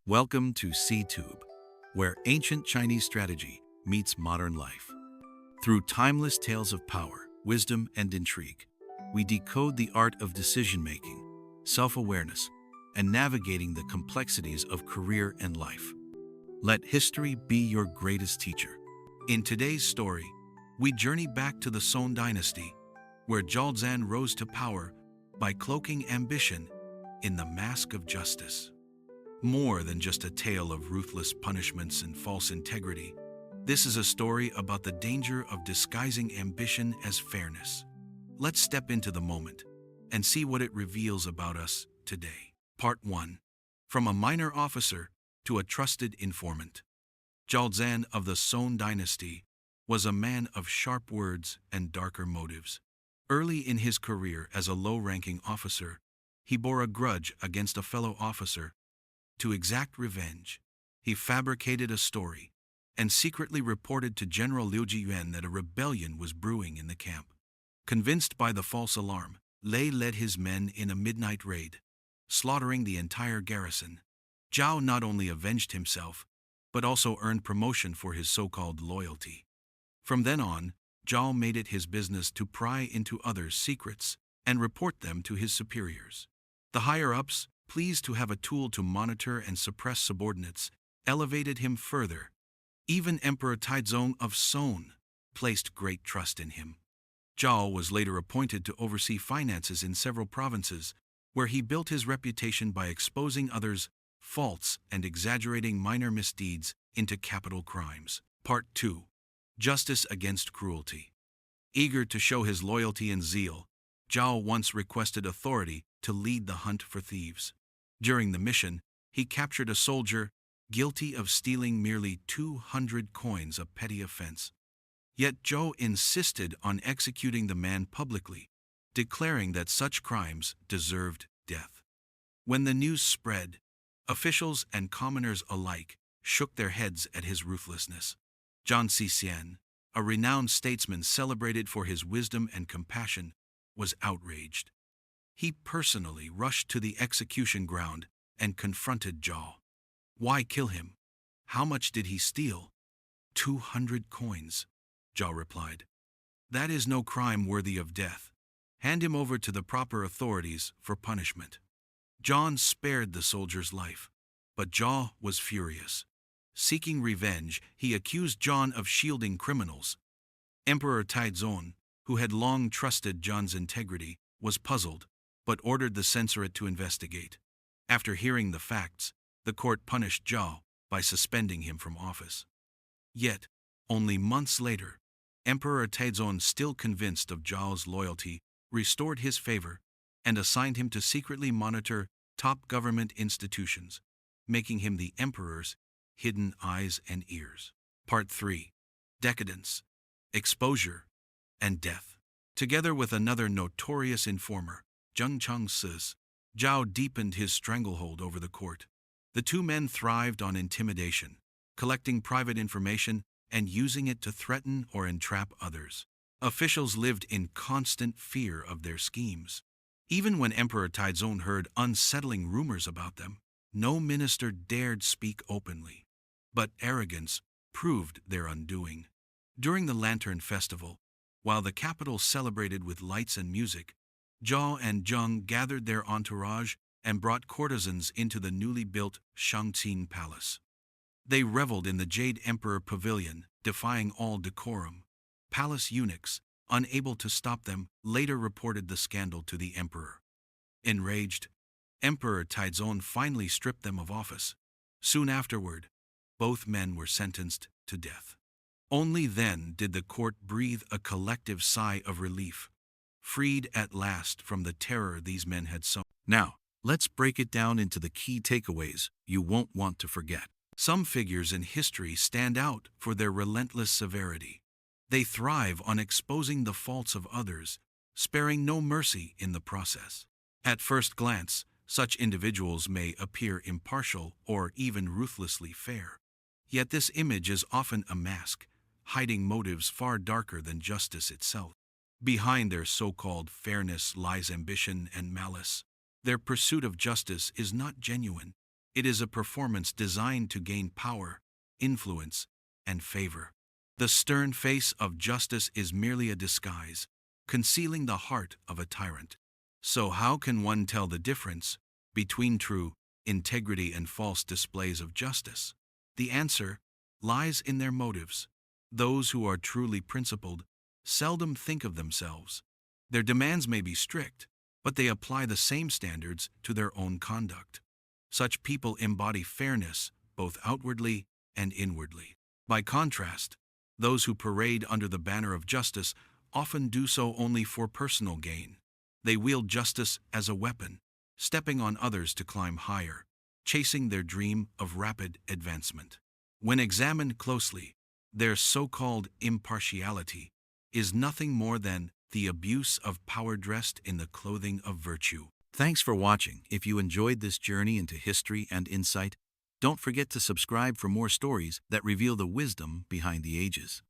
Welcome to C.Tube, where ancient Chinese strategy meets modern life. Through timeless tales of power, wisdom, and intrigue, we decode the art of decision-making, self-awareness, and navigating the complexities of career and life. Let history be your greatest teacher. In today's story, we journey back to the Song dynasty, where Zhao Zan rose to power by cloaking ambition in the mask of justice. More than just a tale of ruthless punishments and false integrity, this is a story about the danger of disguising ambition as fairness. Let's step into the moment and see what it reveals about us today. Part 1. From a minor officer to a trusted informant. Zhao Zan of the Song dynasty was a man of sharp words and darker motives. Early in his career as a low-ranking officer, he bore a grudge against a fellow officer. To exact revenge, he fabricated a story and secretly reported to General Liu Jiyuan that a rebellion was brewing in the camp. Convinced by the false alarm, Lei led his men in a midnight raid, slaughtering the entire garrison. Zhao not only avenged himself, but also earned promotion for his so-called loyalty. From then on, Zhao made it his business to pry into others' secrets and report them to his superiors. The higher-ups, pleased to have a tool to monitor and suppress subordinates, elevated him further. Even Emperor Taizong of Song placed great trust in him. Zhao was later appointed to oversee finances in several provinces, where he built his reputation by exposing others' faults and exaggerating minor misdeeds into capital crimes. Part 2. Justice against cruelty. Eager to show his loyalty and zeal, Zhao once requested authority to lead the hunt for thieves. During the mission, he captured a soldier guilty of stealing merely 200 coins, a petty offense. Yet Zhao insisted on executing the man publicly, declaring that such crimes deserved death. When the news spread, officials and commoners alike shook their heads at his ruthlessness. Zhang Xixian, a renowned statesman celebrated for his wisdom and compassion, was outraged. He personally rushed to the execution ground and confronted Zhao. Why kill him? How much did he steal? 200 coins, Zhao replied. That is no crime worthy of death. Hand him over to the proper authorities for punishment. Zhang spared the soldier's life, but Zhao was furious. Seeking revenge, he accused Zhang of shielding criminals. Emperor Taizong, who had long trusted Zhang's integrity, was puzzled, but ordered the censorate to investigate. After hearing the facts, the court punished Zhao by suspending him from office. Yet, only months later, Emperor Taizong, still convinced of Zhao's loyalty, restored his favor and assigned him to secretly monitor top government institutions, making him the emperor's hidden eyes and ears. Part 3. Decadence, exposure, and death. Together with another notorious informer, Zheng Changsi's, Zhao deepened his stranglehold over the court. The two men thrived on intimidation, collecting private information and using it to threaten or entrap others. Officials lived in constant fear of their schemes. Even when Emperor Taizong heard unsettling rumors about them, no minister dared speak openly. But arrogance proved their undoing. During the Lantern Festival, while the capital celebrated with lights and music, Zhao and Zheng gathered their entourage and brought courtesans into the newly built Shangqin Palace. They reveled in the Jade Emperor Pavilion, defying all decorum. Palace eunuchs, unable to stop them, later reported the scandal to the emperor. Enraged, Emperor Taizong finally stripped them of office. Soon afterward, both men were sentenced to death. Only then did the court breathe a collective sigh of relief, freed at last from the terror these men had sown. Now, let's break it down into the key takeaways you won't want to forget. Some figures in history stand out for their relentless severity. They thrive on exposing the faults of others, sparing no mercy in the process. At first glance, such individuals may appear impartial or even ruthlessly fair. Yet this image is often a mask, hiding motives far darker than justice itself. Behind their so-called fairness lies ambition and malice. Their pursuit of justice is not genuine, It is a performance designed to gain power, influence, and favor. The stern face of justice is merely a disguise, concealing the heart of a tyrant. So how can one tell the difference between true integrity and false displays of justice? The answer lies in their motives. Those who are truly principled seldom think of themselves. Their demands may be strict, but they apply the same standards to their own conduct. Such people embody fairness both outwardly and inwardly. By contrast, those who parade under the banner of justice often do so only for personal gain. They wield justice as a weapon, stepping on others to climb higher, chasing their dream of rapid advancement. When examined closely, their so-called impartiality is nothing more than the abuse of power dressed in the clothing of virtue. Thanks for watching. If you enjoyed this journey into history and insight, don't forget to subscribe for more stories that reveal the wisdom behind the ages.